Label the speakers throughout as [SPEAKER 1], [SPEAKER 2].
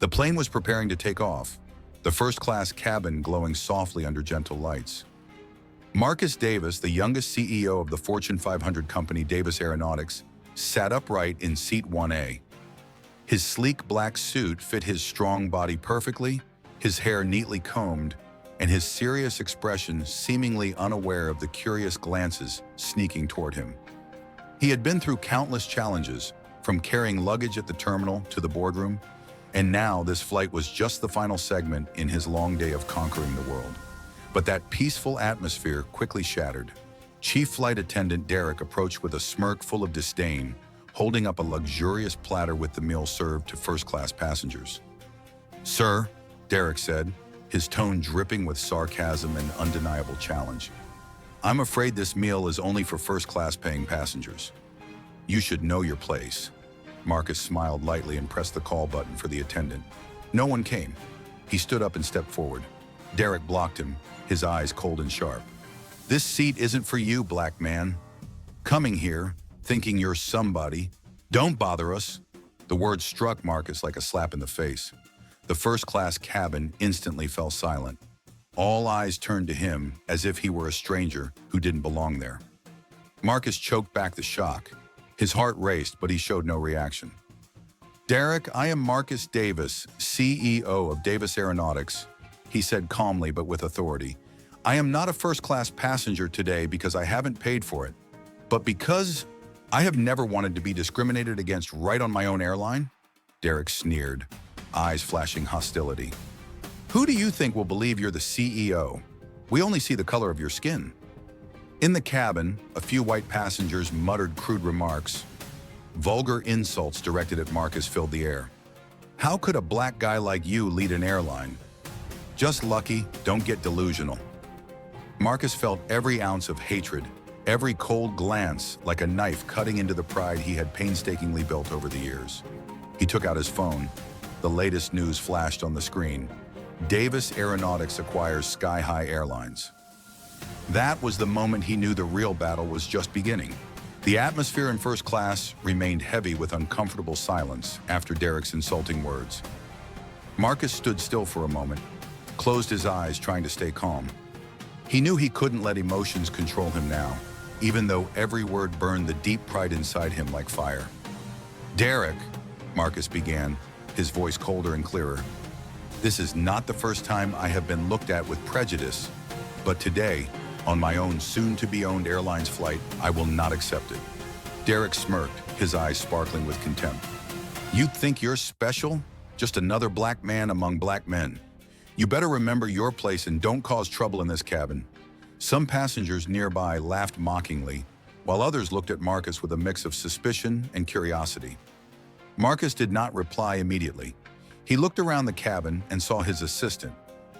[SPEAKER 1] The plane was preparing to take off, the first-class cabin glowing softly under gentle lights. Marcus Davis, the youngest CEO of the Fortune 500 company Davis Aeronautics, sat upright in seat 1A. His sleek black suit fit his strong body perfectly, his hair neatly combed, and his serious expression seemingly unaware of the curious glances sneaking toward him. He had been through countless challenges, from carrying luggage at the terminal to the boardroom, and now this flight was just the final segment in his long day of conquering the world. But that peaceful atmosphere quickly shattered. Chief Flight Attendant Derek approached with a smirk full of disdain, holding up a luxurious platter with the meal served to first-class passengers. "Sir," Derek said, his tone dripping with sarcasm and undeniable challenge, "I'm afraid this meal is only for first-class paying passengers. You should know your place." Marcus smiled lightly and pressed the call button for the attendant. No one came. He stood up and stepped forward. Derek blocked him, his eyes cold and sharp. "This seat isn't for you, black man. Coming here, thinking you're somebody. Don't bother us." The words struck Marcus like a slap in the face. The first-class cabin instantly fell silent. All eyes turned to him as if he were a stranger who didn't belong there. Marcus choked back the shock. His heart raced, but he showed no reaction. "Derek, I am Marcus Davis, CEO of Davis Aeronautics," he said calmly but with authority. "I am not a first-class passenger today because I haven't paid for it, but because I have never wanted to be discriminated against right on my own airline." Derek sneered, eyes flashing hostility. "Who do you think will believe you're the CEO? We only see the color of your skin." In the cabin, a few white passengers muttered crude remarks. Vulgar insults directed at Marcus filled the air. "How could a black guy like you lead an airline? Just lucky, don't get delusional." Marcus felt every ounce of hatred, every cold glance like a knife cutting into the pride he had painstakingly built over the years. He took out his phone. The latest news flashed on the screen. Davis Aeronautics acquires Sky High Airlines. That was the moment he knew the real battle was just beginning. The atmosphere in first class remained heavy with uncomfortable silence after Derek's insulting words. Marcus stood still for a moment, closed his eyes trying to stay calm. He knew he couldn't let emotions control him now, even though every word burned the deep pride inside him like fire. "Derek," Marcus began, his voice colder and clearer, "this is not the first time I have been looked at with prejudice, but today, on my own soon-to-be-owned airline's flight, I will not accept it." Derek smirked, his eyes sparkling with contempt. "You think you're special? Just another black man among black men. You better remember your place and don't cause trouble in this cabin." Some passengers nearby laughed mockingly, while others looked at Marcus with a mix of suspicion and curiosity. Marcus did not reply immediately. He looked around the cabin and saw his assistant,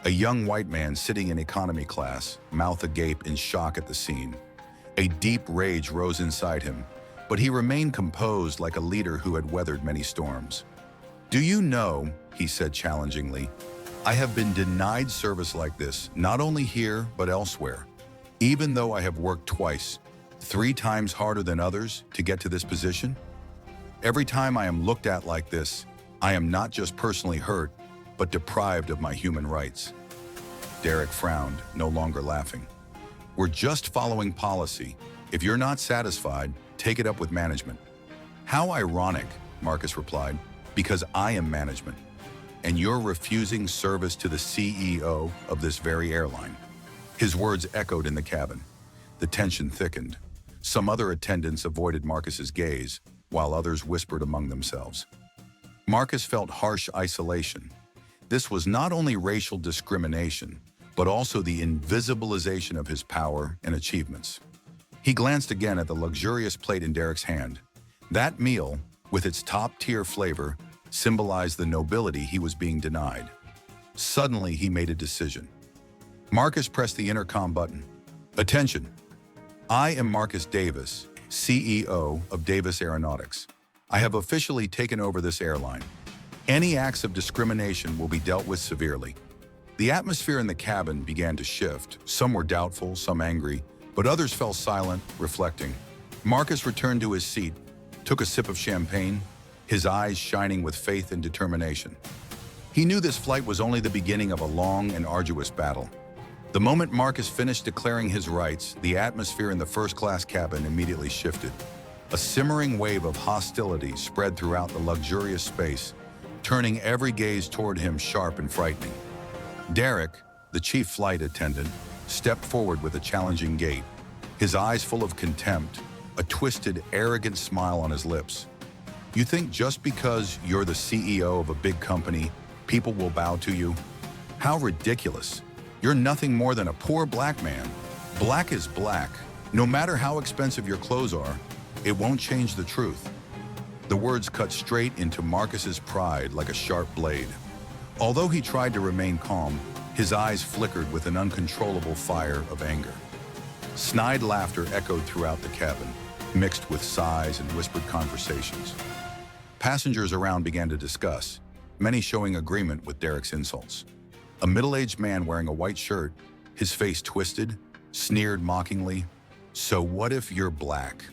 [SPEAKER 1] a young white man sitting in economy class, mouth agape in shock at the scene. A deep rage rose inside him, but he remained composed like a leader who had weathered many storms. "Do you know," he said challengingly, "I have been denied service like this, not only here, but elsewhere. Even though I have worked twice, 3 times harder than others to get to this position. Every time I am looked at like this, I am not just personally hurt, but deprived of my human rights." Derek frowned, no longer laughing. "We're just following policy. If you're not satisfied, take it up with management." "How ironic," Marcus replied, "because I am management, and you're refusing service to the CEO of this very airline." His words echoed in the cabin. The tension thickened. Some other attendants avoided Marcus's gaze, while others whispered among themselves. Marcus felt harsh isolation. This was not only racial discrimination, but also the invisibilization of his power and achievements. He glanced again at the luxurious plate in Derek's hand. That meal, with its top-tier flavor, symbolized the nobility he was being denied. Suddenly, he made a decision. Marcus pressed the intercom button. "Attention! I am Marcus Davis, CEO of Davis Aeronautics. I have officially taken over this airline. Any acts of discrimination will be dealt with severely." The atmosphere in the cabin began to shift. Some were doubtful, some angry, but others fell silent, reflecting. Marcus returned to his seat, took a sip of champagne, his eyes shining with faith and determination. He knew this flight was only the beginning of a long and arduous battle. The moment Marcus finished declaring his rights, the atmosphere in the first-class cabin immediately shifted. A simmering wave of hostility spread throughout the luxurious space, turning every gaze toward him sharp and frightening. Derek, the chief flight attendant, stepped forward with a challenging gait, his eyes full of contempt, a twisted, arrogant smile on his lips. You think just because you're the CEO of a big company, people will bow to you? How ridiculous. You're nothing more than a poor black man. Black is black. No matter how expensive your clothes are, it won't change the truth. The words cut straight into Marcus's pride like a sharp blade. Although he tried to remain calm, his eyes flickered with an uncontrollable fire of anger. Snide laughter echoed throughout the cabin, mixed with sighs and whispered conversations. Passengers around began to discuss, many showing agreement with Derek's insults. A middle-aged man wearing a white shirt, his face twisted, sneered mockingly, "So what if you're black?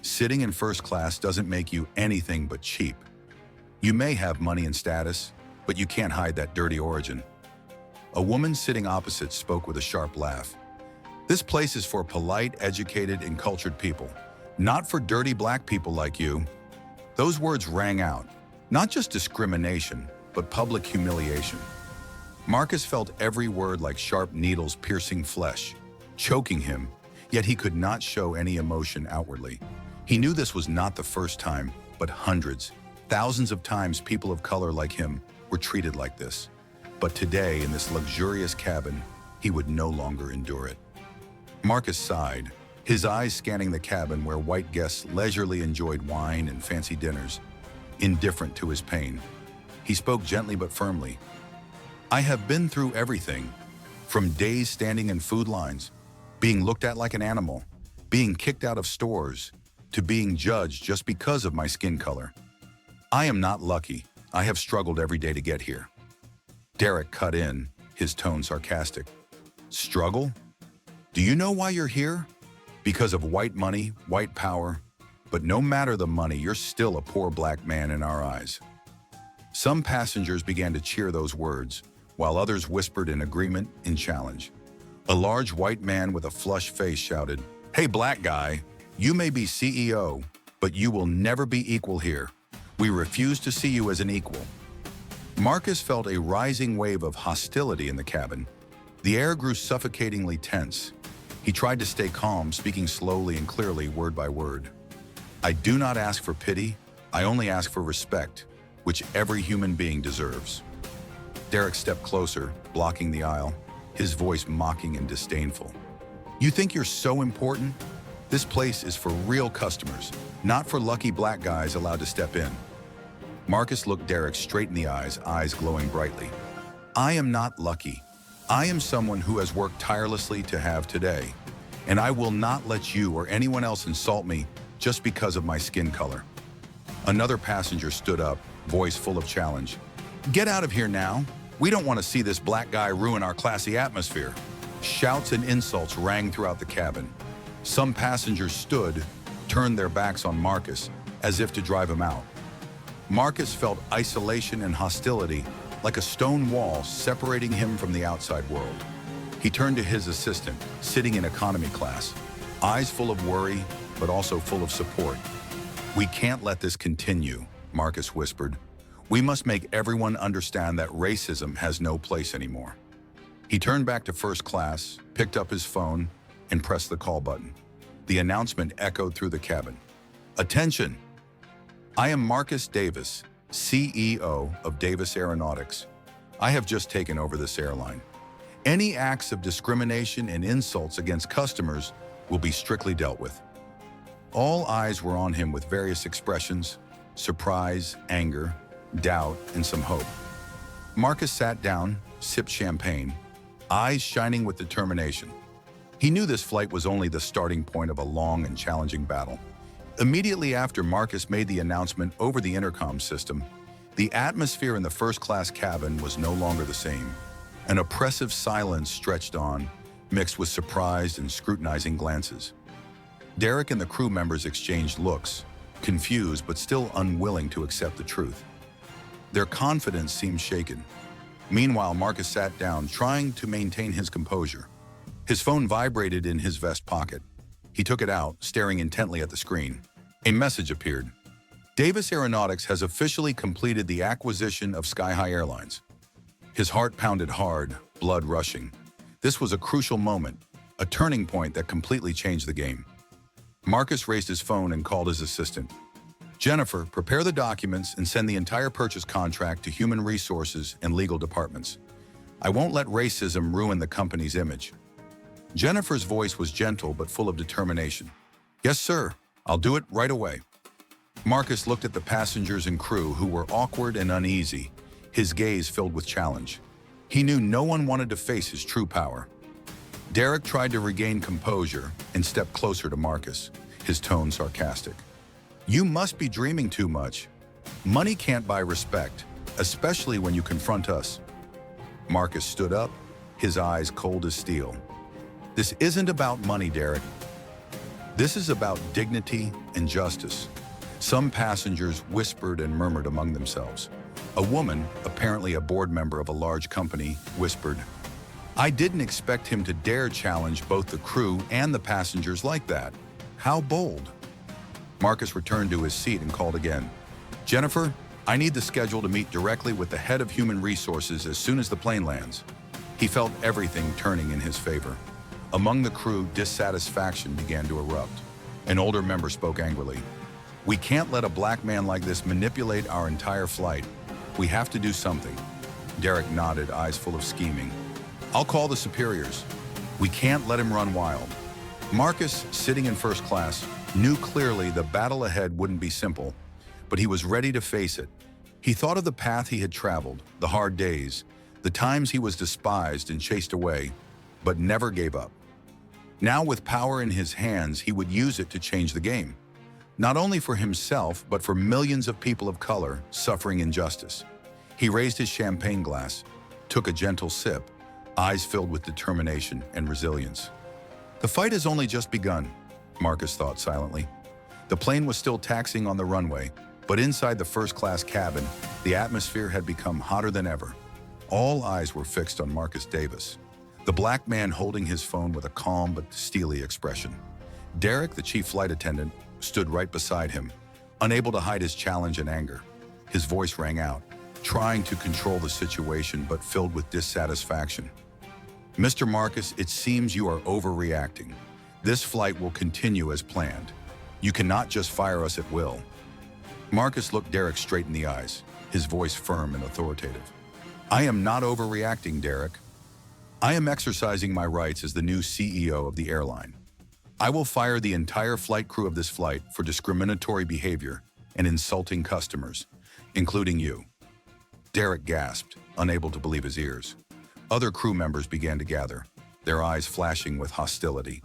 [SPEAKER 1] Sitting in first class doesn't make you anything but cheap. You may have money and status, but you can't hide that dirty origin." A woman sitting opposite spoke with a sharp laugh. "This place is for polite, educated, and cultured people, not for dirty black people like you." Those words rang out, not just discrimination, but public humiliation. Marcus felt every word like sharp needles piercing flesh, choking him, yet he could not show any emotion outwardly. He knew this was not the first time, but hundreds, thousands of times people of color like him were treated like this. But today, in this luxurious cabin, he would no longer endure it. Marcus sighed, his eyes scanning the cabin where white guests leisurely enjoyed wine and fancy dinners, indifferent to his pain. He spoke gently but firmly. "I have been through everything, from days standing in food lines, being looked at like an animal, being kicked out of stores, to being judged just because of my skin color. I am not lucky. I have struggled every day to get here." Derek cut in, his tone sarcastic. "Struggle? Do you know why you're here? Because of white money, white power. But no matter the money, you're still a poor black man in our eyes." Some passengers began to cheer those words, while others whispered in agreement and challenge. A large white man with a flushed face shouted, "Hey, black guy, you may be CEO, but you will never be equal here. We refuse to see you as an equal." Marcus felt a rising wave of hostility in the cabin. The air grew suffocatingly tense. He tried to stay calm, speaking slowly and clearly, word by word. "I do not ask for pity. I only ask for respect, which every human being deserves." Derek stepped closer, blocking the aisle, his voice mocking and disdainful. "You think you're so important? This place is for real customers, not for lucky black guys allowed to step in." Marcus looked Derek straight in the eyes glowing brightly. "I am not lucky. I am someone who has worked tirelessly to have today, and I will not let you or anyone else insult me just because of my skin color." Another passenger stood up, voice full of challenge. "Get out of here now. We don't want to see this black guy ruin our classy atmosphere." Shouts and insults rang throughout the cabin. Some passengers stood, turned their backs on Marcus, as if to drive him out. Marcus felt isolation and hostility, like a stone wall separating him from the outside world. He turned to his assistant, sitting in economy class, eyes full of worry, but also full of support. "We can't let this continue," Marcus whispered. "We must make everyone understand that racism has no place anymore." He turned back to first class, picked up his phone, and pressed the call button. The announcement echoed through the cabin. "Attention! I am Marcus Davis, CEO of Davis Aeronautics. I have just taken over this airline. Any acts of discrimination and insults against customers will be strictly dealt with." All eyes were on him with various expressions: surprise, anger, doubt, and some hope. Marcus sat down, sipped champagne, eyes shining with determination. He knew this flight was only the starting point of a long and challenging battle. Immediately after Marcus made the announcement over the intercom system, the atmosphere in the first-class cabin was no longer the same. An oppressive silence stretched on, mixed with surprised and scrutinizing glances. Derek and the crew members exchanged looks, confused but still unwilling to accept the truth. Their confidence seemed shaken. Meanwhile, Marcus sat down, trying to maintain his composure. His phone vibrated in his vest pocket. He took it out, staring intently at the screen. A message appeared. Davis Aeronautics has officially completed the acquisition of Sky High Airlines. His heart pounded hard, blood rushing. This was a crucial moment, a turning point that completely changed the game. Marcus raised his phone and called his assistant. Jennifer, prepare the documents and send the entire purchase contract to human resources and legal departments. I won't let racism ruin the company's image. Jennifer's voice was gentle but full of determination. Yes, sir. I'll do it right away. Marcus looked at the passengers and crew who were awkward and uneasy, his gaze filled with challenge. He knew no one wanted to face his true power. Derek tried to regain composure and stepped closer to Marcus, his tone sarcastic. You must be dreaming too much. Money can't buy respect, especially when you confront us. Marcus stood up, his eyes cold as steel. This isn't about money, Derek. This is about dignity and justice. Some passengers whispered and murmured among themselves. A woman, apparently a board member of a large company, whispered, I didn't expect him to dare challenge both the crew and the passengers like that. How bold. Marcus returned to his seat and called again. Jennifer, I need the schedule to meet directly with the head of human resources as soon as the plane lands. He felt everything turning in his favor. Among the crew, dissatisfaction began to erupt. An older member spoke angrily. We can't let a black man like this manipulate our entire flight. We have to do something. Derek nodded, eyes full of scheming. I'll call the superiors. We can't let him run wild. Marcus, sitting in first class, knew clearly the battle ahead wouldn't be simple, but he was ready to face it. He thought of the path he had traveled, the hard days, the times he was despised and chased away, but never gave up. Now, with power in his hands, he would use it to change the game. Not only for himself, but for millions of people of color suffering injustice. He raised his champagne glass, took a gentle sip, eyes filled with determination and resilience. The fight has only just begun, Marcus thought silently. The plane was still taxiing on the runway, but inside the first-class cabin, the atmosphere had become hotter than ever. All eyes were fixed on Marcus Davis, the black man holding his phone with a calm but steely expression. Derek, the chief flight attendant, stood right beside him, unable to hide his challenge and anger. His voice rang out, trying to control the situation but filled with dissatisfaction. Mr. Marcus, it seems you are overreacting. This flight will continue as planned. You cannot just fire us at will. Marcus looked Derek straight in the eyes, his voice firm and authoritative. I am not overreacting, Derek. I am exercising my rights as the new CEO of the airline. I will fire the entire flight crew of this flight for discriminatory behavior and insulting customers, including you. Derek gasped, unable to believe his ears. Other crew members began to gather, their eyes flashing with hostility.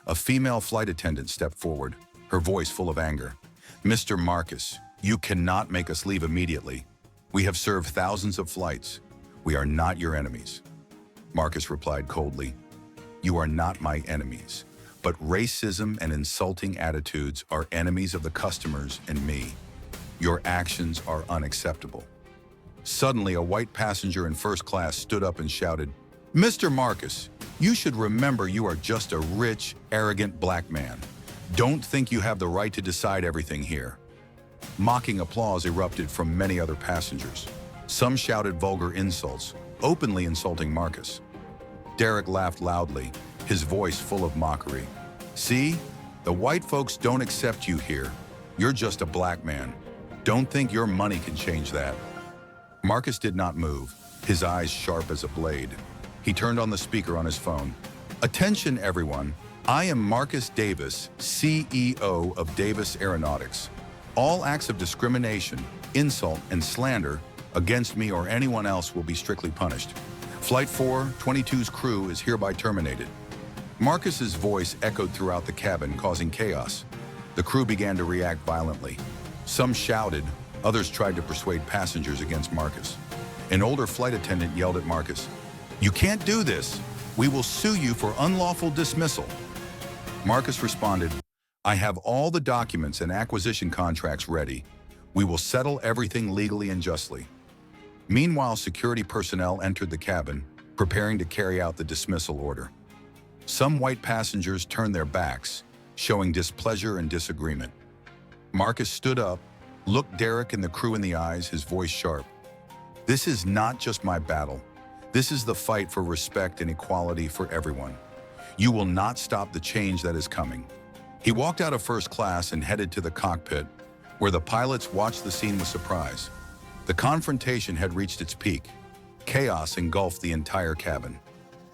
[SPEAKER 1] A female flight attendant stepped forward, her voice full of anger. Mr. Marcus, you cannot make us leave immediately. We have served thousands of flights. We are not your enemies. Marcus replied coldly, you are not my enemies, but racism and insulting attitudes are enemies of the customers and me. Your actions are unacceptable. Suddenly, a white passenger in first class stood up and shouted, Mr. Marcus, you should remember you are just a rich, arrogant black man. Don't think you have the right to decide everything here. Mocking applause erupted from many other passengers. Some shouted vulgar insults, openly insulting Marcus. Derek laughed loudly, his voice full of mockery. See, the white folks don't accept you here. You're just a black man. Don't think your money can change that. Marcus did not move, his eyes sharp as a blade. He turned on the speaker on his phone. Attention, everyone. I am Marcus Davis, CEO of Davis Aeronautics. All acts of discrimination, insult, and slander against me or anyone else will be strictly punished. Flight 422's crew is hereby terminated. Marcus's voice echoed throughout the cabin, causing chaos. The crew began to react violently. Some shouted, others tried to persuade passengers against Marcus. An older flight attendant yelled at Marcus, "You can't do this. We will sue you for unlawful dismissal." Marcus responded, "I have all the documents and acquisition contracts ready. We will settle everything legally and justly." Meanwhile, security personnel entered the cabin, preparing to carry out the dismissal order. Some white passengers turned their backs, showing displeasure and disagreement. Marcus stood up, looked Derek and the crew in the eyes, his voice sharp. "This is not just my battle. This is the fight for respect and equality for everyone. You will not stop the change that is coming." He walked out of first class and headed to the cockpit, where the pilots watched the scene with surprise. The confrontation had reached its peak. Chaos engulfed the entire cabin.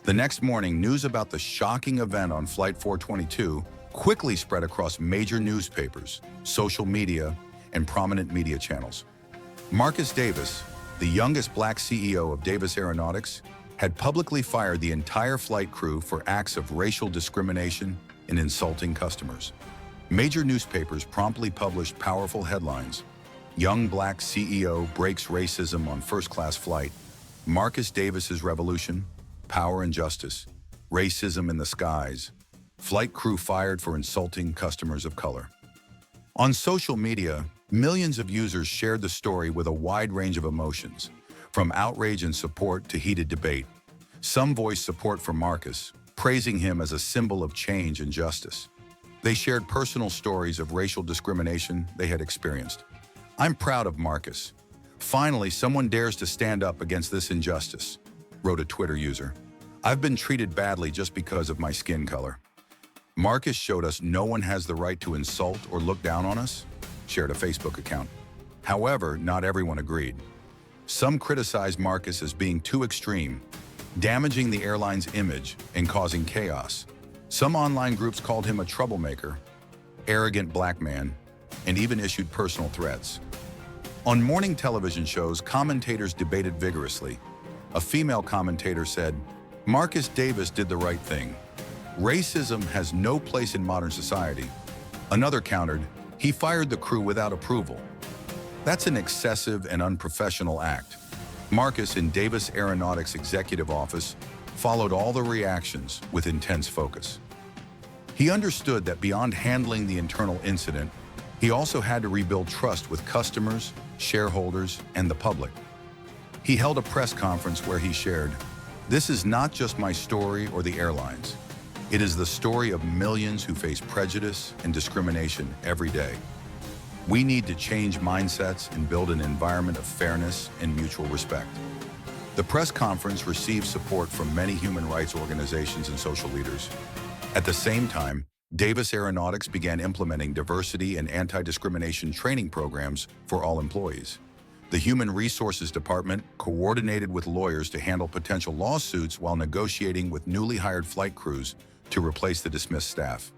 [SPEAKER 1] The next morning, news about the shocking event on Flight 422 quickly spread across major newspapers, social media, and prominent media channels. Marcus Davis, the youngest black CEO of Davis Aeronautics, had publicly fired the entire flight crew for acts of racial discrimination and insulting customers. Major newspapers promptly published powerful headlines. "Young black CEO breaks racism on first-class flight. Marcus Davis's revolution, power and justice. Racism in the skies. Flight crew fired for insulting customers of color." On social media, millions of users shared the story with a wide range of emotions, from outrage and support to heated debate. Some voiced support for Marcus, praising him as a symbol of change and justice. They shared personal stories of racial discrimination they had experienced. "I'm proud of Marcus. Finally, someone dares to stand up against this injustice," wrote a Twitter user. "I've been treated badly just because of my skin color. Marcus showed us no one has the right to insult or look down on us," shared a Facebook account. However, not everyone agreed. Some criticized Marcus as being too extreme, damaging the airline's image and causing chaos. Some online groups called him a troublemaker, arrogant black man, and even issued personal threats. On morning television shows, commentators debated vigorously. A female commentator said, "Marcus Davis did the right thing. Racism has no place in modern society." Another countered, "He fired the crew without approval. That's an excessive and unprofessional act." Marcus, in Davis Aeronautics Executive Office, followed all the reactions with intense focus. He understood that beyond handling the internal incident, he also had to rebuild trust with customers, shareholders, and the public. He held a press conference where he shared, "This is not just my story or the airlines. It is the story of millions who face prejudice and discrimination every day. We need to change mindsets and build an environment of fairness and mutual respect." The press conference received support from many human rights organizations and social leaders. At the same time, Davis Aeronautics began implementing diversity and anti-discrimination training programs for all employees. The Human Resources Department coordinated with lawyers to handle potential lawsuits while negotiating with newly hired flight crews to replace the dismissed staff.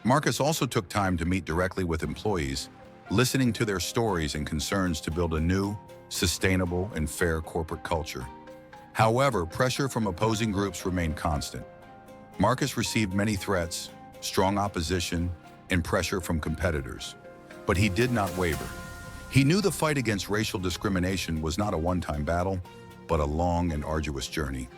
[SPEAKER 1] Marcus also took time to meet directly with employees, listening to their stories and concerns to build a new, sustainable, and fair corporate culture. However, pressure from opposing groups remained constant. Marcus received many threats, strong opposition, and pressure from competitors. But he did not waver. He knew the fight against racial discrimination was not a one-time battle, but a long and arduous journey.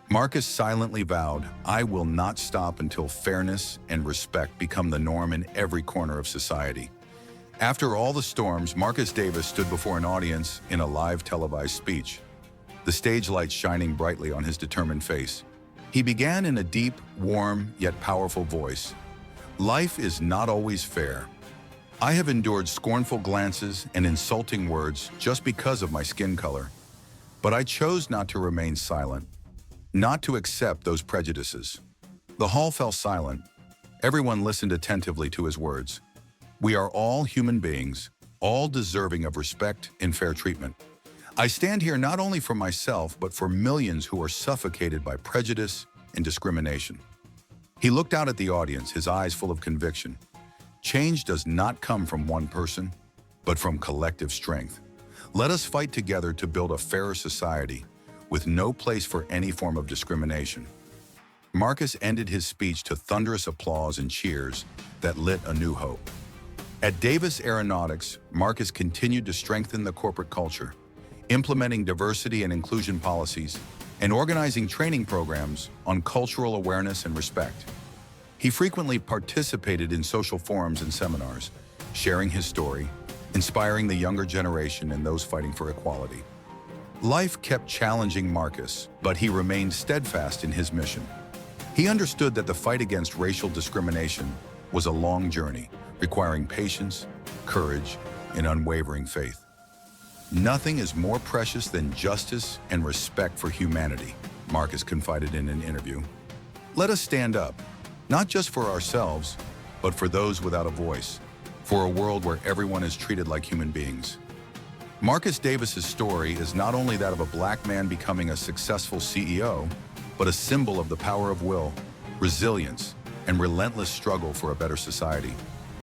[SPEAKER 1] Marcus silently vowed, "I will not stop until fairness and respect become the norm in every corner of society." After all the storms, Marcus Davis stood before an audience in a live televised speech, the stage lights shining brightly on his determined face. He began in a deep, warm, yet powerful voice. "Life is not always fair. I have endured scornful glances and insulting words just because of my skin color. But I chose not to remain silent, not to accept those prejudices." The hall fell silent. Everyone listened attentively to his words. "We are all human beings, all deserving of respect and fair treatment. I stand here not only for myself, but for millions who are suffocated by prejudice and discrimination." He looked out at the audience, his eyes full of conviction. Change does not come from one person, but from collective strength. Let us fight together to build a fairer society with no place for any form of discrimination. Marcus ended his speech to thunderous applause and cheers that lit a new hope. At Davis Aeronautics, Marcus continued to strengthen the corporate culture, implementing diversity and inclusion policies, and organizing training programs on cultural awareness and respect. He frequently participated in social forums and seminars, sharing his story, inspiring the younger generation and those fighting for equality. Life kept challenging Marcus, but he remained steadfast in his mission. He understood that the fight against racial discrimination was a long journey, requiring patience, courage, and unwavering faith. Nothing is more precious than justice and respect for humanity, Marcus confided in an interview. Let us stand up, not just for ourselves, but for those without a voice, for a world where everyone is treated like human beings. Marcus Davis's story is not only that of a black man becoming a successful CEO, but a symbol of the power of will, resilience, and relentless struggle for a better society.